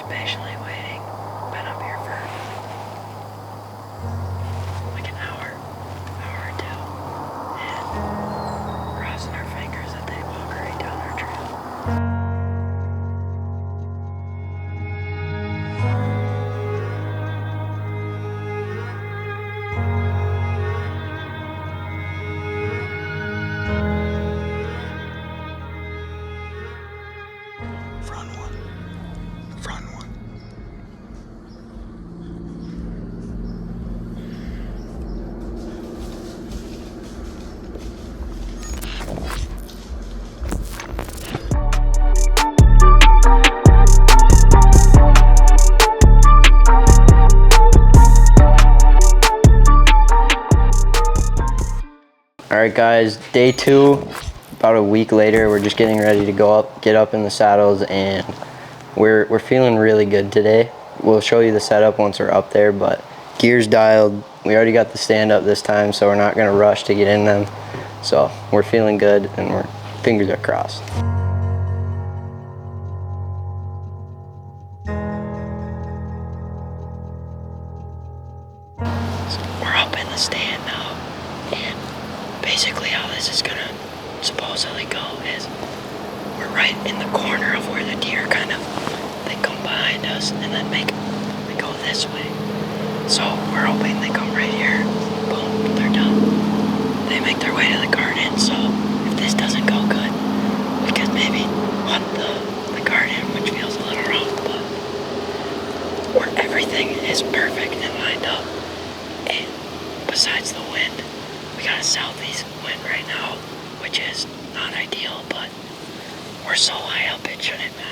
patiently waiting. Been up here for like an hour or two, and crossing our fingers that they walk right down our trail. Front one. Front one. All right, guys, day 2. About a week later, we're just getting ready to get up in the saddles, and we're feeling really good today. We'll show you the setup once we're up there, but gear's dialed. We already got the stand up this time, so we're not gonna rush to get in them. So we're feeling good, and our fingers are crossed. So we're up in the stand now, and basically how this is gonna supposedly go is we're right in the corner of where the deer they come behind us and then we go this way. So we're hoping they come right here, boom, they're done. They make their way to the garden, so if this doesn't go good, we could maybe hunt the garden, which feels a little rough, but where everything is perfect and lined up. And besides the wind, we got a southeast wind right now, which is not ideal, but we're so high up it shouldn't matter.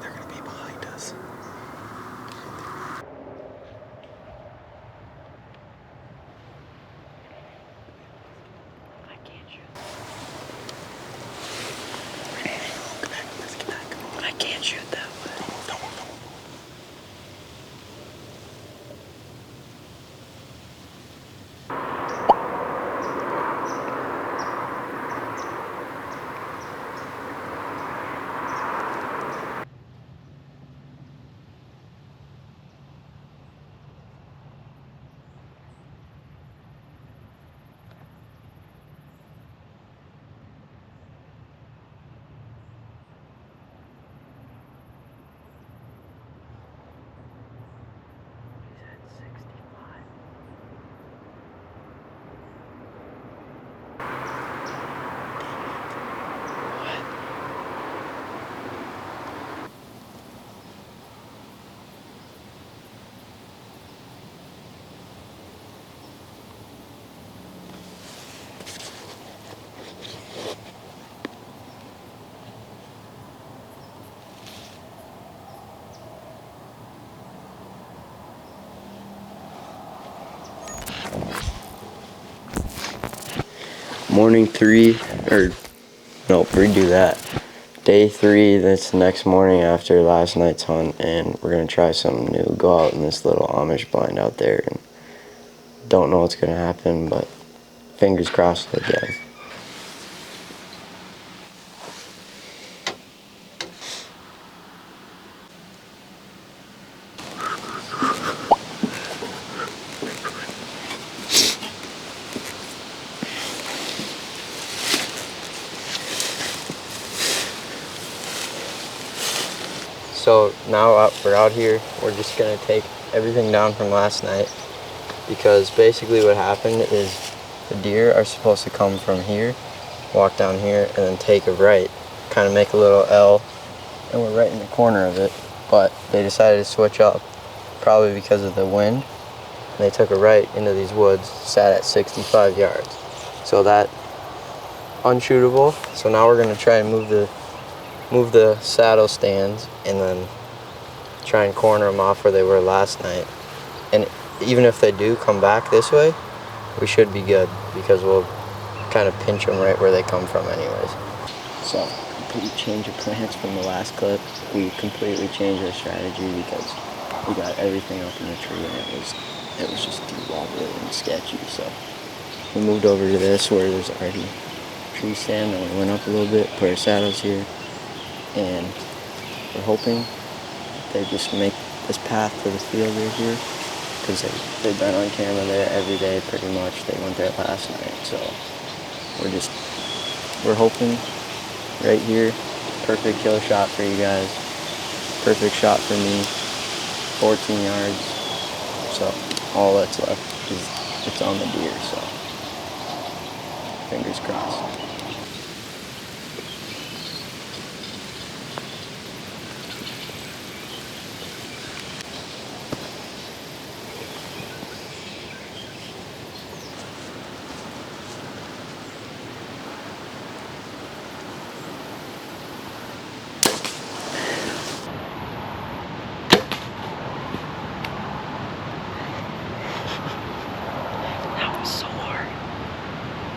They're gonna be behind us. I can't shoot. Come back, let's get back. Come on. I can't shoot that way. Don't move. Morning 3, or no, redo that. Day 3, that's the next morning after last night's hunt, and we're gonna try something new. Go out in this little Amish blind out there, and don't know what's gonna happen, but fingers crossed again. So now we're out here, we're just gonna take everything down from last night, because basically what happened is the deer are supposed to come from here, walk down here, and then take a right, kind of make a little L, and we're right in the corner of it, but they decided to switch up, probably because of the wind. And they took a right into these woods, sat at 65 yards. So that unshootable. So now we're gonna try and move move the saddle stands, and then try and corner them off where they were last night. And even if they do come back this way, we should be good because we'll kind of pinch them right where they come from anyways. So, complete change of plans from the last clip. We completely changed our strategy because we got everything up in the tree and it was just too wobbly and sketchy. So we moved over to this where there's already tree stand, and we went up a little bit, put our saddles here, and we're hoping they just make this path to the field right here, because they've been on camera there every day pretty much. They went there last night, so we're hoping right here, perfect kill shot for you guys, perfect shot for me, 14 yards, so all that's left is it's on the deer, so fingers crossed. That was so hard.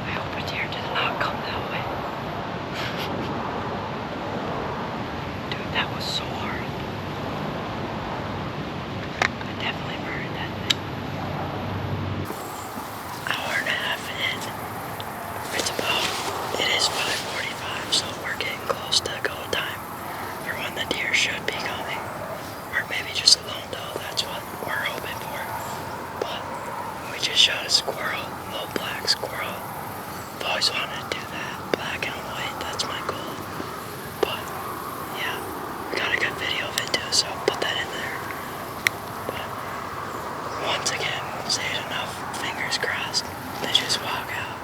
I hope a deer did not come that way. Dude, that was so hard. I definitely burned that thing. Hour and a half in. It is 5:45, so we're getting close to go time for when the deer should be coming. Or maybe just a lone doe, that's what we're hoping for. But we just shot a squirrel, little black squirrel. I've always wanted to do that, black and white, that's my goal. But yeah, we got a good video of it too, so I'll put that in there. But once again, say it enough, fingers crossed, they just walk out.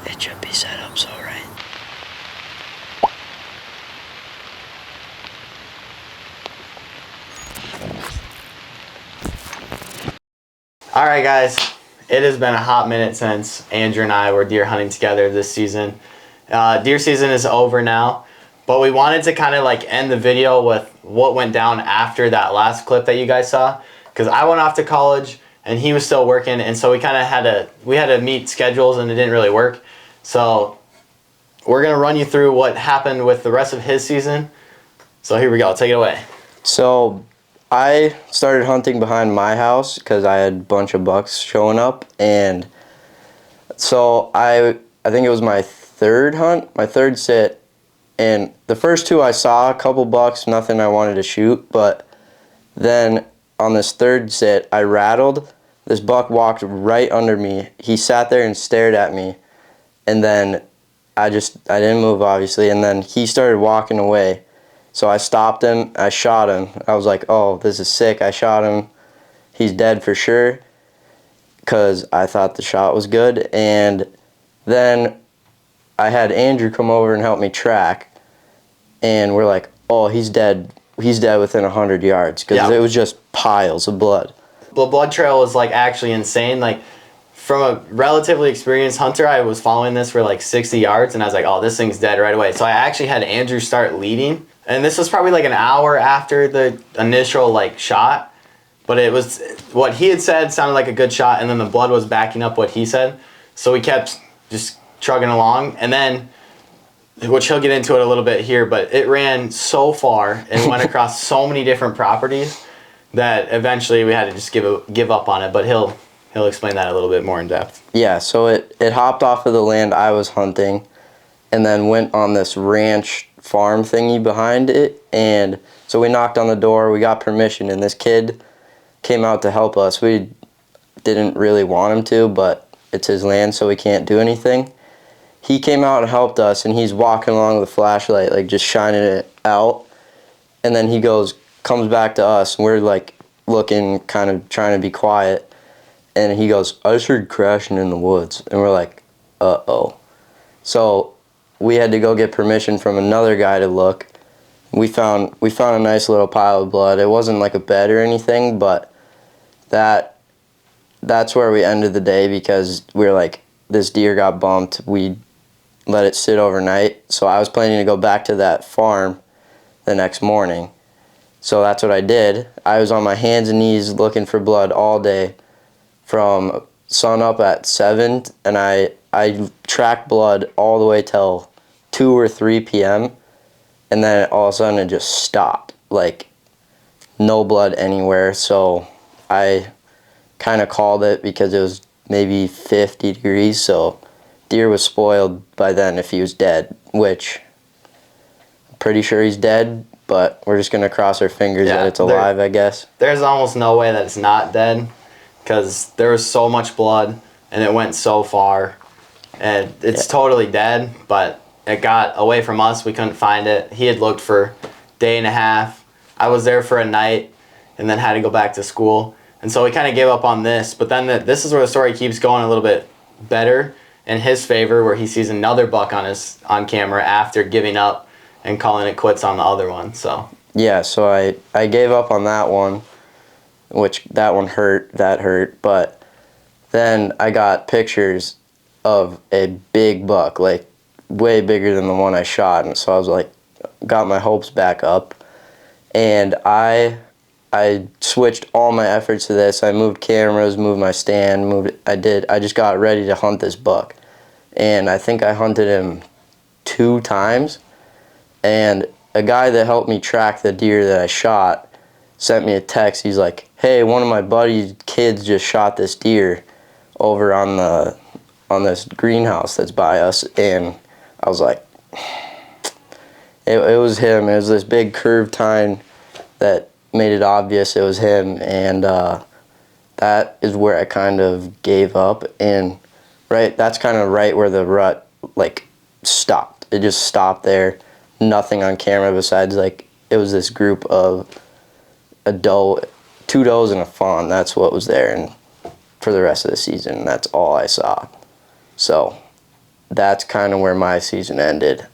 It should be set up so right. All right, guys, it has been a hot minute since Andrew and I were deer hunting together this season. Deer season is over now, but we wanted to kind of like end the video with what went down after that last clip that you guys saw, because I went off to college and he was still working, and so we kind of had to meet schedules and it didn't really work. So we're gonna run you through what happened with the rest of his season. So here we go, take it away. So I started hunting behind my house because I had a bunch of bucks showing up, and so I think it was my third hunt, my third sit, and the first two I saw a couple bucks, nothing I wanted to shoot, but then on this third sit I rattled. This buck walked right under me. He sat there and stared at me, and then I didn't move obviously, and then he started walking away. So I stopped him, I shot him. I was like, oh, this is sick. I shot him. He's dead for sure, because I thought the shot was good. And then I had Andrew come over and help me track, and we're like, oh, he's dead. He's dead within 100 yards, because it was just piles of blood. The blood trail was like actually insane. Like, from a relatively experienced hunter, I was following this for like 60 yards, and I was like, oh, this thing's dead right away. So I actually had Andrew start leading, and this was probably like an hour after the initial like shot, but it was what he had said sounded like a good shot, and then the blood was backing up what he said. So we kept just trugging along, and then, which he'll get into it a little bit here, but it ran so far and went across so many different properties that eventually we had to just give up on it. But he'll explain that a little bit more in depth. Yeah, so it hopped off of the land I was hunting and then went on this ranch farm thingy behind it. And so we knocked on the door, we got permission, and this kid came out to help us. We didn't really want him to, but it's his land, so we can't do anything. He came out and helped us, and he's walking along with a flashlight, like just shining it out. And then he comes back to us, and we're like looking, kind of trying to be quiet. And he goes, I just heard crashing in the woods. And we're like, uh-oh. So we had to go get permission from another guy to look. We found a nice little pile of blood. It wasn't like a bed or anything, but that's where we ended the day, because we were like, this deer got bumped. We let it sit overnight, So I was planning to go back to that farm the next morning. So that's what I did. I was on my hands and knees looking for blood all day from sun up at 7, and I tracked blood all the way till 2 or 3 p.m. and then all of a sudden it just stopped, like no blood anywhere. So I kind of called it because it was maybe 50 degrees, so deer was spoiled by then if he was dead, which I'm pretty sure he's dead, but we're just gonna cross our fingers that it's alive, I guess. There's almost no way that it's not dead, because there was so much blood and it went so far, and it's totally dead. But it got away from us. We couldn't find it. He had looked for a day and a half. I was there for a night and then had to go back to school, and so we kind of gave up on this. But then this is where the story keeps going a little bit better in his favor, where he sees another buck on camera after giving up and calling it quits on the other one. So yeah, so I gave up on that one, which that one hurt, but then I got pictures of a big buck, like way bigger than the one I shot, and so I was like, got my hopes back up, and I switched all my efforts to this. I moved cameras, moved my stand, I just got ready to hunt this buck, and I think I hunted him 2 times, and a guy that helped me track the deer that I shot sent me a text. He's like, hey, one of my buddy's kids just shot this deer over on this greenhouse that's by us. And I was like, it was him. It was this big curved tine that made it obvious it was him, and that is where I kind of gave up. And that's kind of right where the rut like stopped. It just stopped there. Nothing on camera besides like it was this group of a doe, 2 does and a fawn. That's what was there, and for the rest of the season, that's all I saw. So that's kind of where my season ended.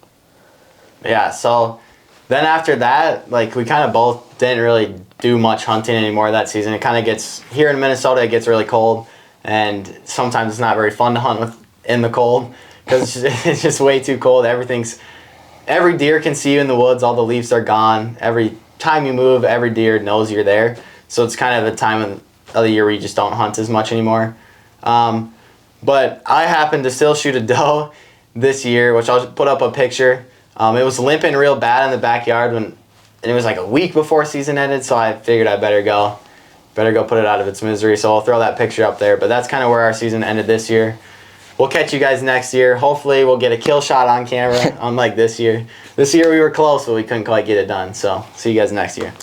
yeah, so then after that, like, we kind of both didn't really do much hunting anymore that season. It kind of gets, here in Minnesota, it gets really cold, and sometimes it's not very fun to hunt in the cold because it's just way too cold. Every deer can see you in the woods. All the leaves are gone. Every time you move, every deer knows you're there. So it's kind of a time of the year where you just don't hunt as much anymore. But I happened to still shoot a doe this year, which I'll put up a picture. It was limping real bad in the backyard, and it was like a week before season ended, so I figured I better go put it out of its misery. So I'll throw that picture up there. But that's kind of where our season ended this year. We'll catch you guys next year. Hopefully we'll get a kill shot on camera, unlike this year. This year we were close, but we couldn't quite get it done. So see you guys next year.